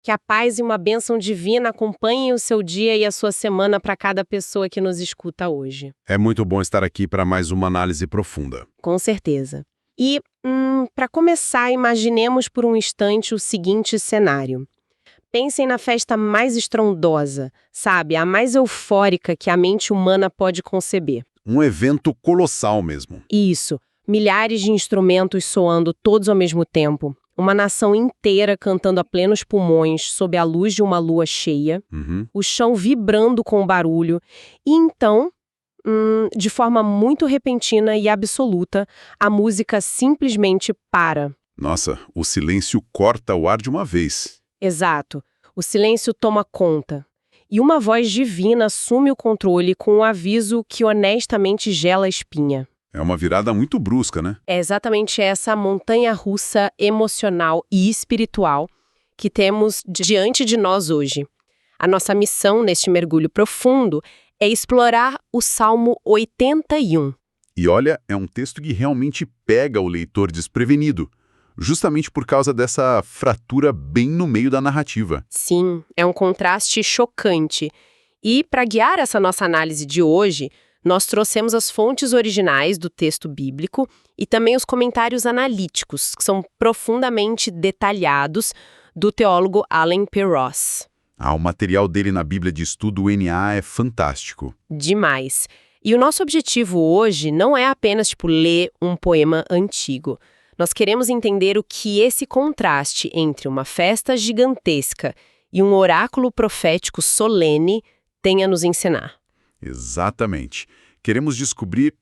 Que a paz e uma bênção divina acompanhem o seu dia e a sua semana para cada pessoa que nos escuta hoje. É muito bom estar aqui para mais uma análise profunda. Com certeza. E, para começar, imaginemos por um instante o seguinte cenário. Pensem na festa mais estrondosa, sabe? A mais eufórica que a mente humana pode conceber. Um evento colossal mesmo. Isso. Milhares de instrumentos soando todos ao mesmo tempo. Uma nação inteira cantando a plenos pulmões sob a luz de uma lua cheia. O chão vibrando com o barulho. E então, de forma muito repentina e absoluta, a música simplesmente para. Nossa, o silêncio corta o ar de uma vez. Exato. O silêncio toma conta. E uma voz divina assume o controle com um aviso que honestamente gela a espinha. É uma virada muito brusca, né? É exatamente essa montanha-russa emocional e espiritual que temos diante de nós hoje. A nossa missão neste mergulho profundo é explorar o Salmo 81. E olha, é um texto que realmente pega o leitor desprevenido, justamente por causa dessa fratura bem no meio da narrativa. Sim, é um contraste chocante. E para guiar essa nossa análise de hoje, nós trouxemos as fontes originais do texto bíblico e também os comentários analíticos, que são profundamente detalhados, do teólogo Allen P. Ross. O material dele na Bíblia de Estudo UNA é fantástico. Demais. E o nosso objetivo hoje não é apenas, ler um poema antigo. Nós queremos entender o que esse contraste entre uma festa gigantesca e um oráculo profético solene tem a nos ensinar. Exatamente. Queremos descobrir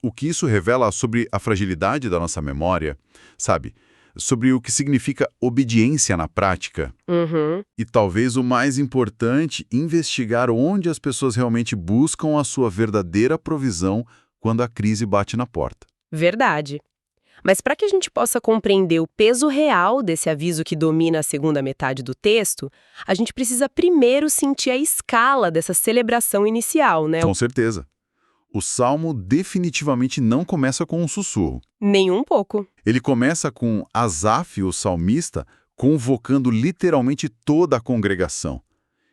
o que isso revela sobre a fragilidade da nossa memória, sabe? Sobre o que significa obediência na prática. E talvez o mais importante, investigar onde as pessoas realmente buscam a sua verdadeira provisão quando a crise bate na porta. Verdade. Mas para que a gente possa compreender o peso real desse aviso que domina a segunda metade do texto, a gente precisa primeiro sentir a escala dessa celebração inicial, né? Com certeza. O Salmo definitivamente não começa com um sussurro. Nem um pouco. Ele começa com Asaf, o salmista, convocando literalmente toda a congregação.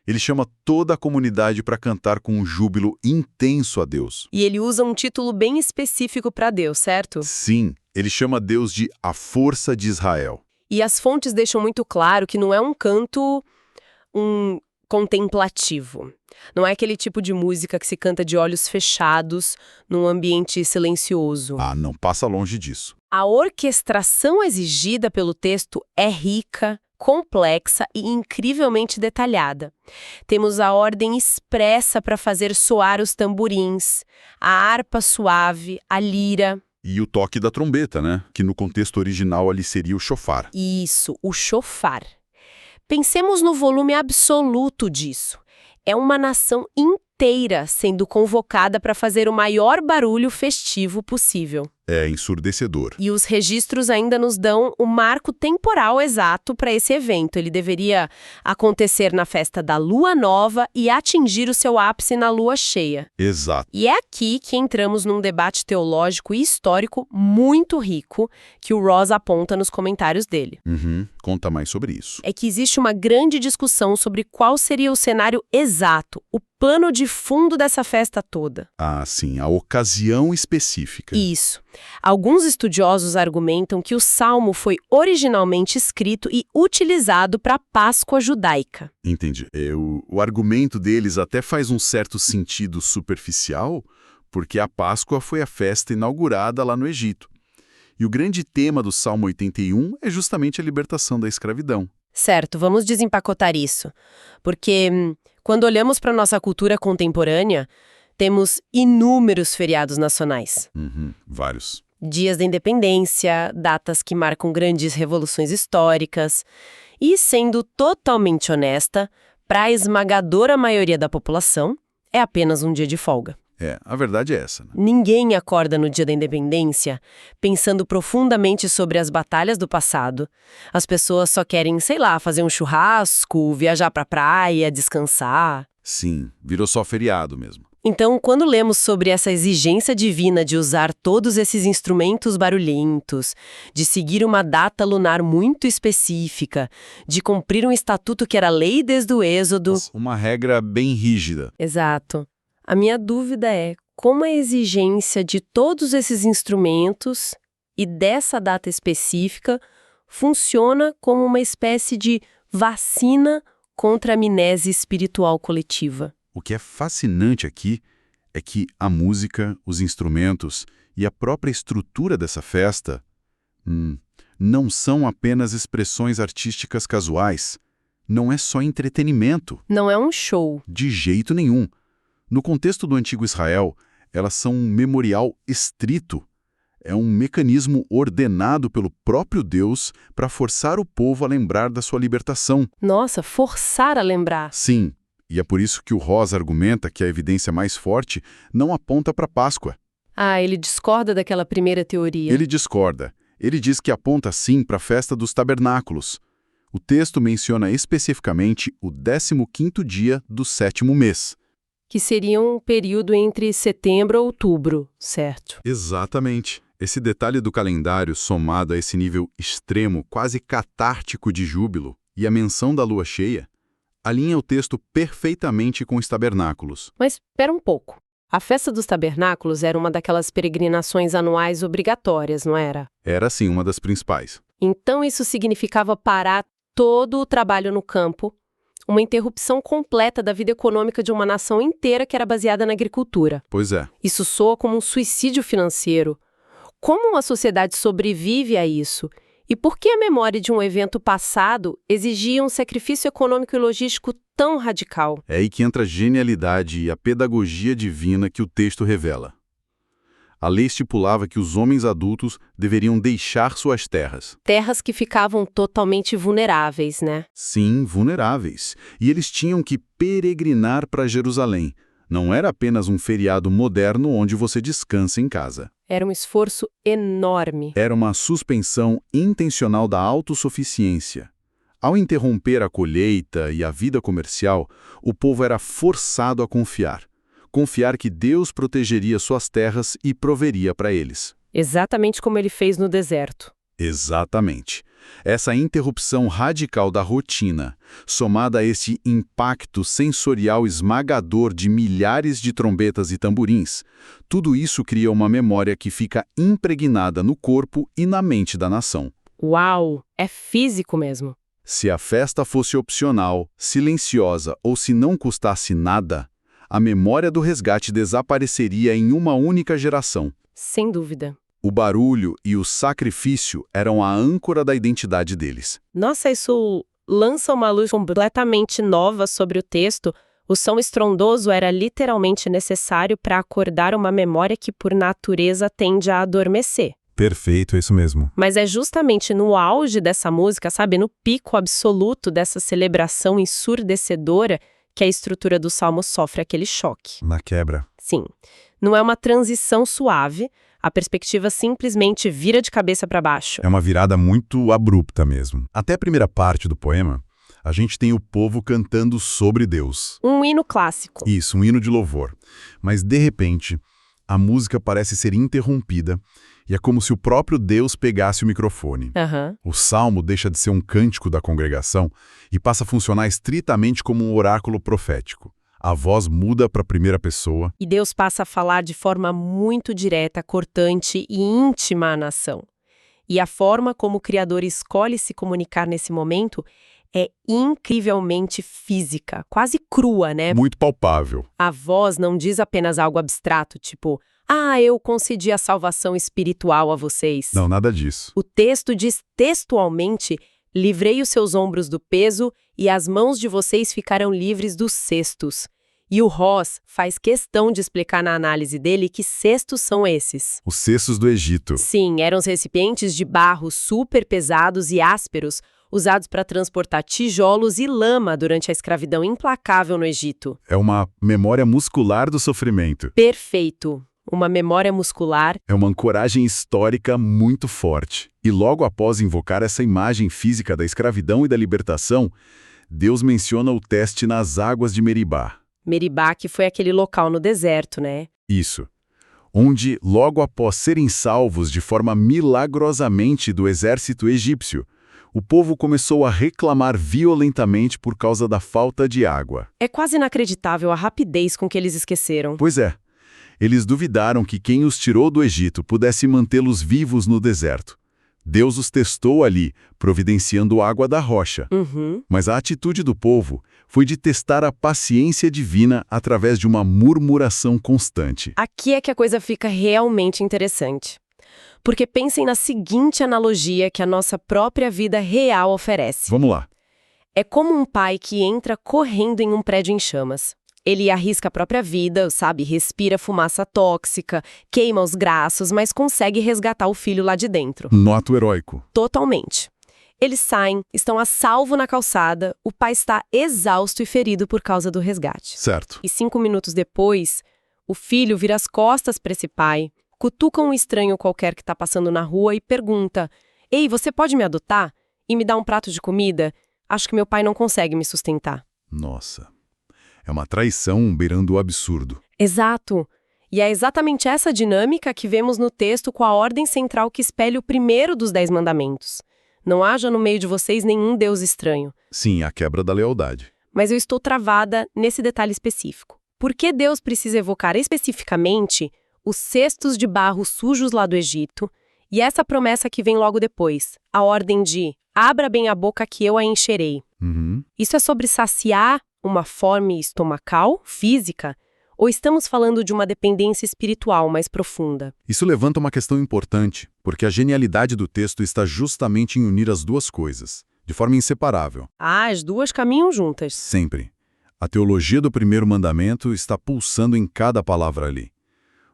Ele chama toda a comunidade para cantar com um júbilo intenso a Deus. E ele usa um título bem específico para Deus, certo? Sim, ele chama Deus de a força de Israel. E as fontes deixam muito claro que não é um canto contemplativo. Não é aquele tipo de música que se canta de olhos fechados, num ambiente silencioso. Não passa longe disso. A orquestração exigida pelo texto é rica, complexa e incrivelmente detalhada. Temos a ordem expressa para fazer soar os tamborins, a harpa suave, a lira. E o toque da trombeta, né? Que no contexto original ali seria o shofar. Isso, o shofar. Pensemos no volume absoluto disso. É uma nação inteira sendo convocada para fazer o maior barulho festivo possível. É ensurdecedor. E os registros ainda nos dão o marco temporal exato para esse evento. Ele deveria acontecer na festa da Lua Nova e atingir o seu ápice na Lua Cheia. Exato. E é aqui que entramos num debate teológico e histórico muito rico que o Ross aponta nos comentários dele. Conta mais sobre isso. É que existe uma grande discussão sobre qual seria o cenário exato, o plano de fundo dessa festa toda. Sim, a ocasião específica. Isso. Alguns estudiosos argumentam que o Salmo foi originalmente escrito e utilizado para a Páscoa judaica. Entendi. O argumento deles até faz um certo sentido superficial, porque a Páscoa foi a festa inaugurada lá no Egito. E o grande tema do Salmo 81 é justamente a libertação da escravidão. Certo, vamos desempacotar isso. Porque quando olhamos para a nossa cultura contemporânea, temos inúmeros feriados nacionais. Vários. Dias da independência, datas que marcam grandes revoluções históricas. E, sendo totalmente honesta, para a esmagadora maioria da população, é apenas um dia de folga. A verdade é essa, né? Ninguém acorda no dia da independência pensando profundamente sobre as batalhas do passado. As pessoas só querem, fazer um churrasco, viajar pra praia, descansar. Sim, virou só feriado mesmo. Então, quando lemos sobre essa exigência divina de usar todos esses instrumentos barulhentos, de seguir uma data lunar muito específica, de cumprir um estatuto que era lei desde o Êxodo... Uma regra bem rígida. Exato. A minha dúvida é como a exigência de todos esses instrumentos e dessa data específica funciona como uma espécie de vacina contra a amnésia espiritual coletiva. O que é fascinante aqui é que a música, os instrumentos e a própria estrutura dessa festa não são apenas expressões artísticas casuais. Não é só entretenimento. Não é um show. De jeito nenhum. No contexto do antigo Israel, elas são um memorial estrito. É um mecanismo ordenado pelo próprio Deus para forçar o povo a lembrar da sua libertação. Nossa, forçar a lembrar. Sim. E é por isso que o Ross argumenta que a evidência mais forte não aponta para a Páscoa. Ah, ele discorda daquela primeira teoria. Ele discorda. Ele diz que aponta sim para a festa dos tabernáculos. O texto menciona especificamente o 15º dia do 7º mês. Que seria um período entre setembro e outubro, certo? Exatamente. Esse detalhe do calendário, somado a esse nível extremo, quase catártico de júbilo, e a menção da lua cheia, alinha o texto perfeitamente com os tabernáculos. Mas espera um pouco. A festa dos tabernáculos era uma daquelas peregrinações anuais obrigatórias, não era? Era, sim, uma das principais. Então isso significava parar todo o trabalho no campo, uma interrupção completa da vida econômica de uma nação inteira que era baseada na agricultura. Pois é. Isso soa como um suicídio financeiro. Como uma sociedade sobrevive a isso? E por que a memória de um evento passado exigia um sacrifício econômico e logístico tão radical? É aí que entra a genialidade e a pedagogia divina que o texto revela. A lei estipulava que os homens adultos deveriam deixar suas terras. Terras que ficavam totalmente vulneráveis, né? Sim, vulneráveis. E eles tinham que peregrinar para Jerusalém. Não era apenas um feriado moderno onde você descansa em casa. Era um esforço enorme. Era uma suspensão intencional da autossuficiência. Ao interromper a colheita e a vida comercial, o povo era forçado a confiar. Confiar que Deus protegeria suas terras e proveria para eles. Exatamente como ele fez no deserto. Exatamente. Essa interrupção radical da rotina, somada a esse impacto sensorial esmagador de milhares de trombetas e tamborins, tudo isso cria uma memória que fica impregnada no corpo e na mente da nação. Uau! É físico mesmo. Se a festa fosse opcional, silenciosa ou se não custasse nada, a memória do resgate desapareceria em uma única geração. Sem dúvida. O barulho e o sacrifício eram a âncora da identidade deles. Nossa, isso lança uma luz completamente nova sobre o texto. O som estrondoso era literalmente necessário para acordar uma memória que, por natureza, tende a adormecer. Perfeito, é isso mesmo. Mas é justamente no auge dessa música, sabe, no pico absoluto dessa celebração ensurdecedora, que a estrutura do salmo sofre aquele choque. Na quebra. Sim. Não é uma transição suave, a perspectiva simplesmente vira de cabeça para baixo. É uma virada muito abrupta mesmo. Até a primeira parte do poema, a gente tem o povo cantando sobre Deus. Um hino clássico. Isso, um hino de louvor. Mas, de repente, a música parece ser interrompida e é como se o próprio Deus pegasse o microfone. O salmo deixa de ser um cântico da congregação e passa a funcionar estritamente como um oráculo profético. A voz muda para a primeira pessoa. E Deus passa a falar de forma muito direta, cortante e íntima à nação. E a forma como o Criador escolhe se comunicar nesse momento é incrivelmente física, quase crua, né? Muito palpável. A voz não diz apenas algo abstrato, tipo, eu concedi a salvação espiritual a vocês. Não, nada disso. O texto diz textualmente: livrei os seus ombros do peso e as mãos de vocês ficarão livres dos cestos. E o Ross faz questão de explicar na análise dele que cestos são esses. Os cestos do Egito. Sim, eram os recipientes de barro super pesados e ásperos, usados para transportar tijolos e lama durante a escravidão implacável no Egito. É uma memória muscular do sofrimento. Perfeito. Uma memória muscular. É uma ancoragem histórica muito forte. E logo após invocar essa imagem física da escravidão e da libertação, Deus menciona o teste nas águas de Meribá. Meribá, que foi aquele local no deserto, né? Isso. Onde, logo após serem salvos de forma milagrosamente do exército egípcio, o povo começou a reclamar violentamente por causa da falta de água. É quase inacreditável a rapidez com que eles esqueceram. Pois é. Eles duvidaram que quem os tirou do Egito pudesse mantê-los vivos no deserto. Deus os testou ali, providenciando água da rocha. Mas a atitude do povo foi de testar a paciência divina através de uma murmuração constante. Aqui é que a coisa fica realmente interessante. Porque pensem na seguinte analogia que a nossa própria vida real oferece. Vamos lá. É como um pai que entra correndo em um prédio em chamas. Ele arrisca a própria vida, sabe? Respira fumaça tóxica, queima os braços, mas consegue resgatar o filho lá de dentro. No ato heróico. Totalmente. Eles saem, estão a salvo na calçada, o pai está exausto e ferido por causa do resgate. Certo. E 5 minutos depois, o filho vira as costas para esse pai, cutuca um estranho qualquer que está passando na rua e pergunta: "Ei, você pode me adotar? E me dar um prato de comida? Acho que meu pai não consegue me sustentar." Nossa. É uma traição beirando o absurdo. Exato. E é exatamente essa dinâmica que vemos no texto com a ordem central que espelha o primeiro dos 10 mandamentos. Não haja no meio de vocês nenhum deus estranho. Sim, a quebra da lealdade. Mas eu estou travada nesse detalhe específico. Por que Deus precisa evocar especificamente os cestos de barro sujos lá do Egito e essa promessa que vem logo depois, a ordem de "abra bem a boca que eu a encherei"? Isso é sobre saciar uma fome estomacal, física, ou estamos falando de uma dependência espiritual mais profunda? Isso levanta uma questão importante, porque a genialidade do texto está justamente em unir as duas coisas, de forma inseparável. As duas caminham juntas. Sempre. A teologia do primeiro mandamento está pulsando em cada palavra ali.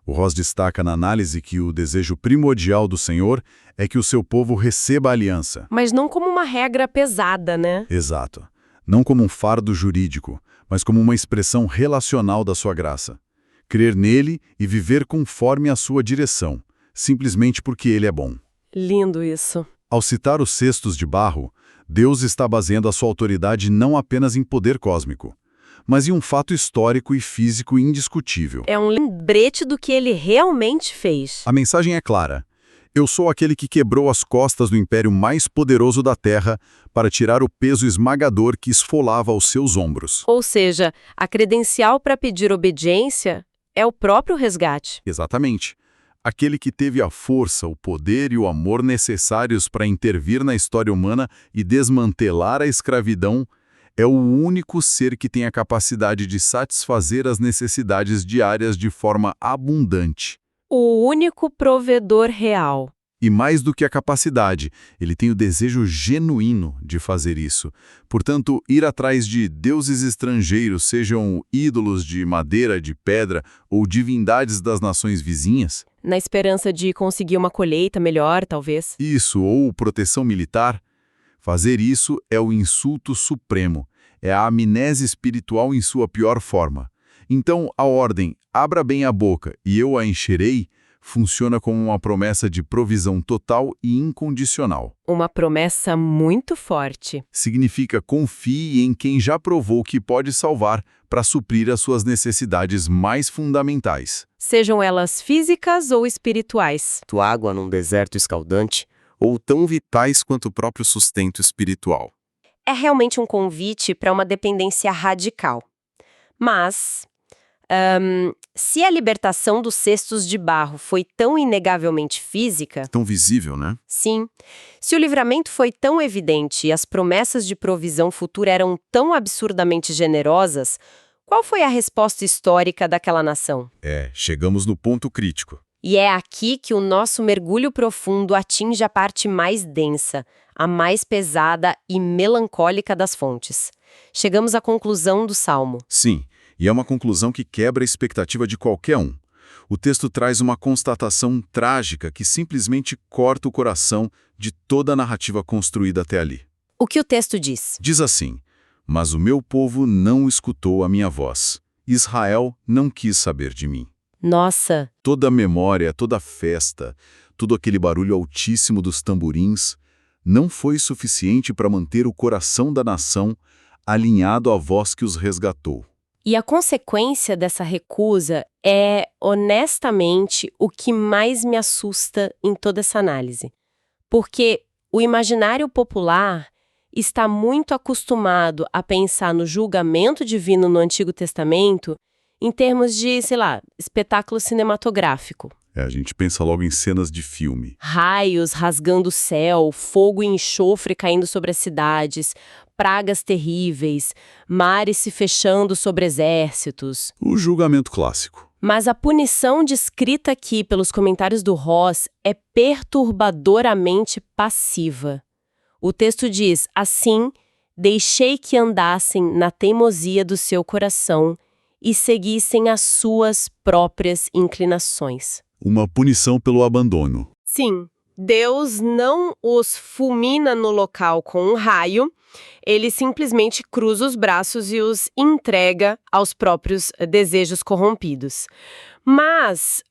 O Ross destaca na análise que o desejo primordial do Senhor é que o seu povo receba a aliança. Mas não como uma regra pesada, né? Exato. Não como um fardo jurídico, mas como uma expressão relacional da sua graça. Crer nele e viver conforme a sua direção, simplesmente porque ele é bom. Lindo isso. Ao citar os cestos de barro, Deus está baseando a sua autoridade não apenas em poder cósmico, mas em um fato histórico e físico indiscutível. É um lembrete do que ele realmente fez. A mensagem é clara. Eu sou aquele que quebrou as costas do império mais poderoso da Terra para tirar o peso esmagador que esfolava aos seus ombros. Ou seja, a credencial para pedir obediência é o próprio resgate. Exatamente. Aquele que teve a força, o poder e o amor necessários para intervir na história humana e desmantelar a escravidão é o único ser que tem a capacidade de satisfazer as necessidades diárias de forma abundante. O único provedor real. E mais do que a capacidade, ele tem o desejo genuíno de fazer isso. Portanto, ir atrás de deuses estrangeiros, sejam ídolos de madeira, de pedra ou divindades das nações vizinhas. Na esperança de conseguir uma colheita melhor, talvez. Isso, ou proteção militar. Fazer isso é o insulto supremo. É a amnésia espiritual em sua pior forma. Então, a ordem, abra bem a boca e eu a encherei, funciona como uma promessa de provisão total e incondicional. Uma promessa muito forte. Significa confie em quem já provou que pode salvar para suprir as suas necessidades mais fundamentais. Sejam elas físicas ou espirituais. Tua água num deserto escaldante, ou tão vitais quanto o próprio sustento espiritual. É realmente um convite para uma dependência radical. Mas se a libertação dos cestos de barro foi tão inegavelmente física... Tão visível, né? Sim. Se o livramento foi tão evidente e as promessas de provisão futura eram tão absurdamente generosas, qual foi a resposta histórica daquela nação? Chegamos no ponto crítico. E é aqui que o nosso mergulho profundo atinge a parte mais densa, a mais pesada e melancólica das fontes. Chegamos à conclusão do Salmo. Sim. E é uma conclusão que quebra a expectativa de qualquer um. O texto traz uma constatação trágica que simplesmente corta o coração de toda a narrativa construída até ali. O que o texto diz? Diz assim: "Mas o meu povo não escutou a minha voz. Israel não quis saber de mim." Nossa! Toda a memória, toda a festa, todo aquele barulho altíssimo dos tamborins, não foi suficiente para manter o coração da nação alinhado à voz que os resgatou. E a consequência dessa recusa é, honestamente, o que mais me assusta em toda essa análise. Porque o imaginário popular está muito acostumado a pensar no julgamento divino no Antigo Testamento em termos de, sei lá, espetáculo cinematográfico. A gente pensa logo em cenas de filme. Raios rasgando o céu, fogo e enxofre caindo sobre as cidades, pragas terríveis, mares se fechando sobre exércitos. O julgamento clássico. Mas a punição descrita aqui pelos comentários do Ross é perturbadoramente passiva. O texto diz, assim, deixei que andassem na teimosia do seu coração e seguissem as suas próprias inclinações. Uma punição pelo abandono. Sim, Deus não os fulmina no local com um raio, ele simplesmente cruza os braços e os entrega aos próprios desejos corrompidos. Mas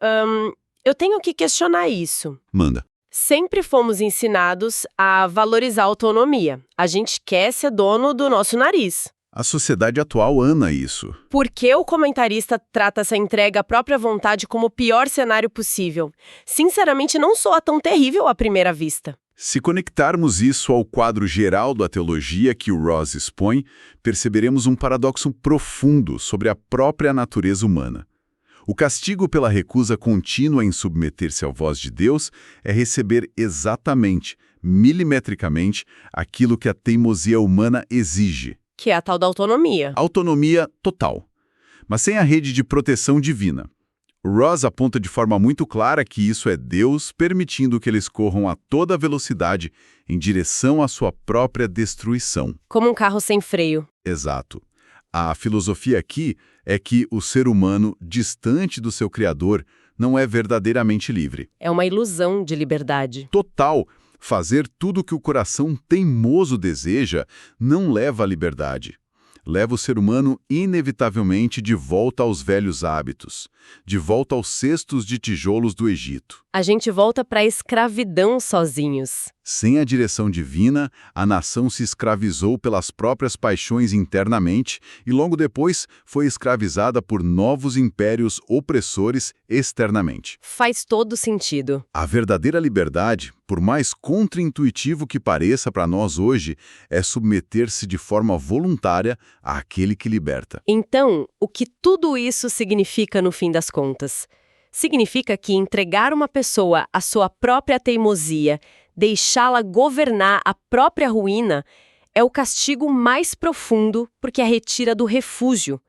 eu tenho que questionar isso. Manda. Sempre fomos ensinados a valorizar a autonomia. A gente quer ser dono do nosso nariz. A sociedade atual ama isso. Por que o comentarista trata essa entrega à própria vontade como o pior cenário possível? Sinceramente, não soa tão terrível à primeira vista. Se conectarmos isso ao quadro geral da teologia que o Ross expõe, perceberemos um paradoxo profundo sobre a própria natureza humana. O castigo pela recusa contínua em submeter-se à voz de Deus é receber exatamente, milimetricamente, aquilo que a teimosia humana exige. Que é a tal da autonomia. Autonomia total, mas sem a rede de proteção divina. O Ross aponta de forma muito clara que isso é Deus permitindo que eles corram a toda velocidade em direção à sua própria destruição. Como um carro sem freio. Exato. A filosofia aqui é que o ser humano, distante do seu Criador, não é verdadeiramente livre. É uma ilusão de liberdade. Total. Fazer tudo o que o coração teimoso deseja não leva à liberdade. Leva o ser humano inevitavelmente de volta aos velhos hábitos, de volta aos cestos de tijolos do Egito. A gente volta para a escravidão sozinhos. Sem a direção divina, a nação se escravizou pelas próprias paixões internamente e logo depois foi escravizada por novos impérios opressores externamente. Faz todo sentido. A verdadeira liberdade, por mais contraintuitivo que pareça para nós hoje, é submeter-se de forma voluntária àquele que liberta. Então, o que tudo isso significa no fim das contas? Significa que entregar uma pessoa à sua própria teimosia, deixá-la governar a própria ruína, é o castigo mais profundo porque a retira do refúgio.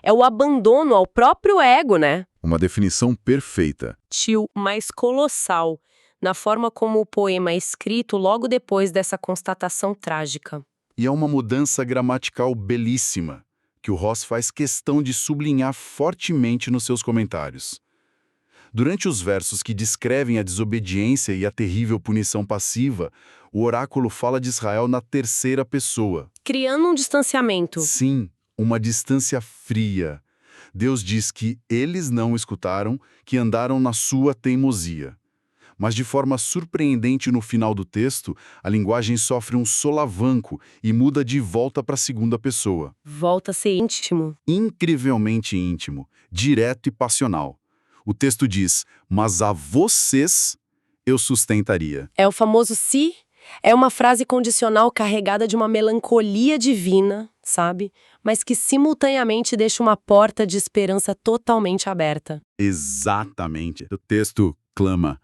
É o abandono ao próprio ego, né? Uma definição perfeita. Mas colossal, na forma como o poema é escrito logo depois dessa constatação trágica. E é uma mudança gramatical belíssima, que o Ross faz questão de sublinhar fortemente nos seus comentários. Durante os versos que descrevem a desobediência e a terrível punição passiva, o oráculo fala de Israel na terceira pessoa. Criando um distanciamento. Sim, uma distância fria. Deus diz que eles não escutaram, que andaram na sua teimosia. Mas de forma surpreendente no final do texto, a linguagem sofre um solavanco e muda de volta para a segunda pessoa. Volta a ser íntimo. Incrivelmente íntimo, direto e passional. O texto diz, mas a vocês eu sustentaria. É o famoso se. É uma frase condicional carregada de uma melancolia divina, sabe? Mas que simultaneamente deixa uma porta de esperança totalmente aberta. Exatamente. O texto clama,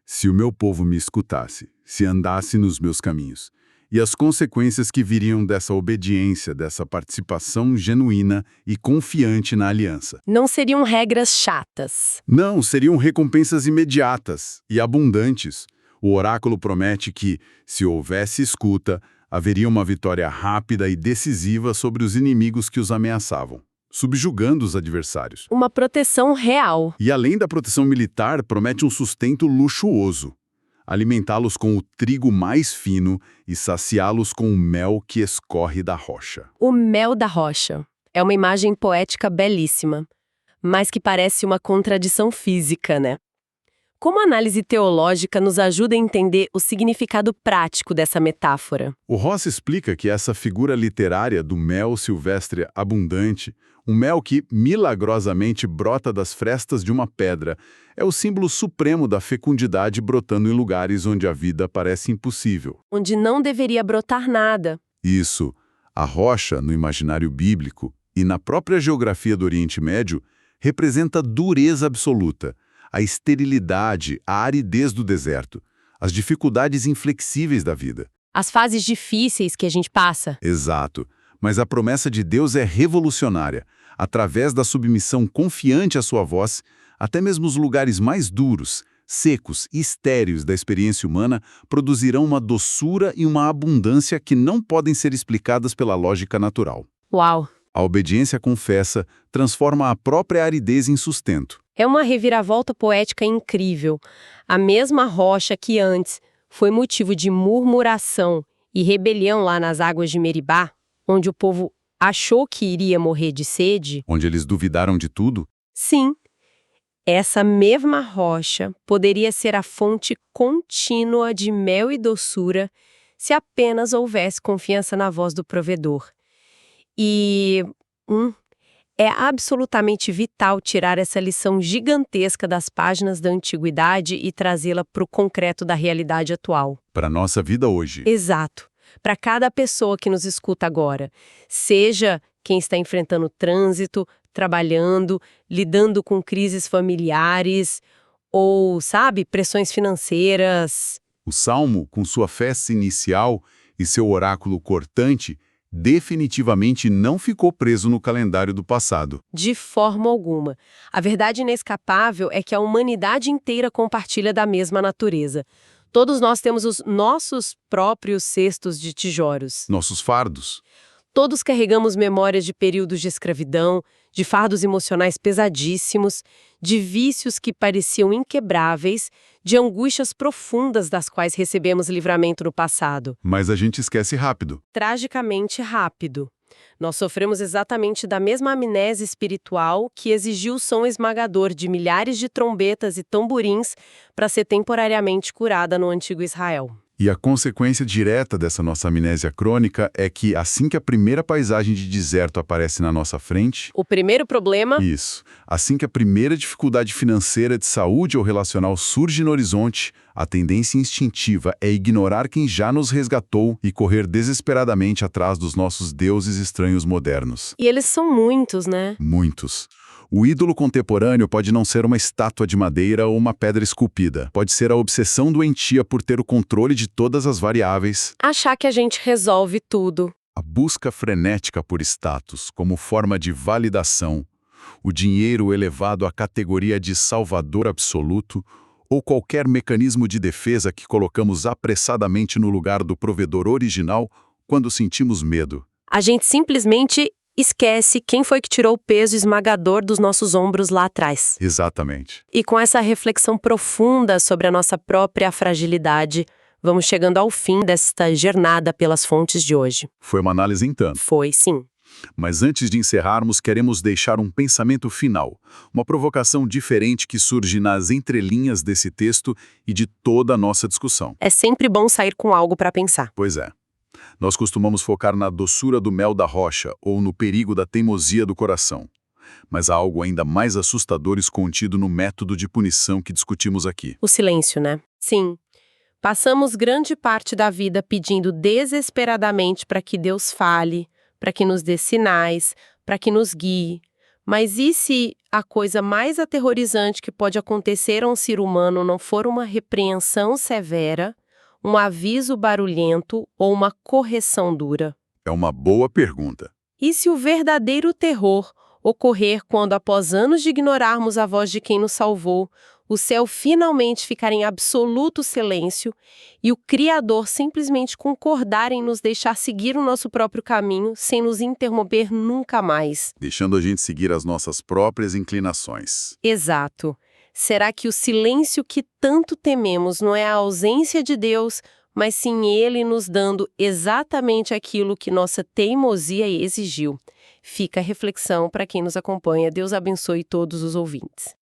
se o meu povo me escutasse, se andasse nos meus caminhos. E as consequências que viriam dessa obediência, dessa participação genuína e confiante na aliança. Não seriam regras chatas. Não, seriam recompensas imediatas e abundantes. O oráculo promete que, se houvesse escuta, haveria uma vitória rápida e decisiva sobre os inimigos que os ameaçavam, subjugando os adversários. Uma proteção real. E além da proteção militar, promete um sustento luxuoso. Alimentá-los com o trigo mais fino e saciá-los com o mel que escorre da rocha. O mel da rocha. É uma imagem poética belíssima, mas que parece uma contradição física, né? Como a análise teológica nos ajuda a entender o significado prático dessa metáfora? O Ross explica que essa figura literária do mel silvestre abundante, um mel que milagrosamente brota das frestas de uma pedra, é o símbolo supremo da fecundidade brotando em lugares onde a vida parece impossível. Onde não deveria brotar nada. Isso, a rocha, no imaginário bíblico e na própria geografia do Oriente Médio, representa dureza absoluta, a esterilidade, a aridez do deserto, as dificuldades inflexíveis da vida. As fases difíceis que a gente passa. Exato. Mas a promessa de Deus é revolucionária. Através da submissão confiante à sua voz, até mesmo os lugares mais duros, secos e estéreis da experiência humana produzirão uma doçura e uma abundância que não podem ser explicadas pela lógica natural. Uau! A obediência confessa transforma a própria aridez em sustento. É uma reviravolta poética incrível. A mesma rocha que antes foi motivo de murmuração e rebelião lá nas águas de Meribá, onde o povo achou que iria morrer de sede. Onde eles duvidaram de tudo? Sim, essa mesma rocha poderia ser a fonte contínua de mel e doçura se apenas houvesse confiança na voz do provedor. E é absolutamente vital tirar essa lição gigantesca das páginas da antiguidade e trazê-la para o concreto da realidade atual. Para a nossa vida hoje. Exato. Para cada pessoa que nos escuta agora, seja quem está enfrentando trânsito, trabalhando, lidando com crises familiares ou, pressões financeiras. O Salmo, com sua festa inicial e seu oráculo cortante, definitivamente não ficou preso no calendário do passado. De forma alguma. A verdade inescapável é que a humanidade inteira compartilha da mesma natureza. Todos nós temos os nossos próprios cestos de tijolos. Nossos fardos. Todos carregamos memórias de períodos de escravidão, de fardos emocionais pesadíssimos, de vícios que pareciam inquebráveis, de angústias profundas das quais recebemos livramento no passado. Mas a gente esquece rápido. Tragicamente rápido. Nós sofremos exatamente da mesma amnésia espiritual que exigiu o som esmagador de milhares de trombetas e tamborins para ser temporariamente curada no antigo Israel. E a consequência direta dessa nossa amnésia crônica é que, assim que a primeira paisagem de deserto aparece na nossa frente... O primeiro problema... Isso. Assim que a primeira dificuldade financeira, de saúde ou relacional surge no horizonte, a tendência instintiva é ignorar quem já nos resgatou e correr desesperadamente atrás dos nossos deuses estranhos modernos. E eles são muitos, né? Muitos. O ídolo contemporâneo pode não ser uma estátua de madeira ou uma pedra esculpida. Pode ser a obsessão doentia por ter o controle de todas as variáveis. Achar que a gente resolve tudo. A busca frenética por status como forma de validação, o dinheiro elevado à categoria de salvador absoluto ou qualquer mecanismo de defesa que colocamos apressadamente no lugar do provedor original quando sentimos medo. A gente simplesmente esquece quem foi que tirou o peso esmagador dos nossos ombros lá atrás. Exatamente. E com essa reflexão profunda sobre a nossa própria fragilidade, vamos chegando ao fim desta jornada pelas fontes de hoje. Foi uma análise em tanto. Foi, sim. Mas antes de encerrarmos, queremos deixar um pensamento final, uma provocação diferente que surge nas entrelinhas desse texto e de toda a nossa discussão. É sempre bom sair com algo para pensar. Pois é. Nós costumamos focar na doçura do mel da rocha ou no perigo da teimosia do coração. Mas há algo ainda mais assustador escondido no método de punição que discutimos aqui. O silêncio, né? Sim. Passamos grande parte da vida pedindo desesperadamente para que Deus fale, para que nos dê sinais, para que nos guie. Mas e se a coisa mais aterrorizante que pode acontecer a um ser humano não for uma repreensão severa, um aviso barulhento ou uma correção dura? É uma boa pergunta. E se o verdadeiro terror ocorrer quando, após anos de ignorarmos a voz de quem nos salvou, o céu finalmente ficar em absoluto silêncio e o Criador simplesmente concordar em nos deixar seguir o nosso próprio caminho sem nos interromper nunca mais? Deixando a gente seguir as nossas próprias inclinações. Exato. Será que o silêncio que tanto tememos não é a ausência de Deus, mas sim Ele nos dando exatamente aquilo que nossa teimosia exigiu? Fica a reflexão para quem nos acompanha. Deus abençoe todos os ouvintes.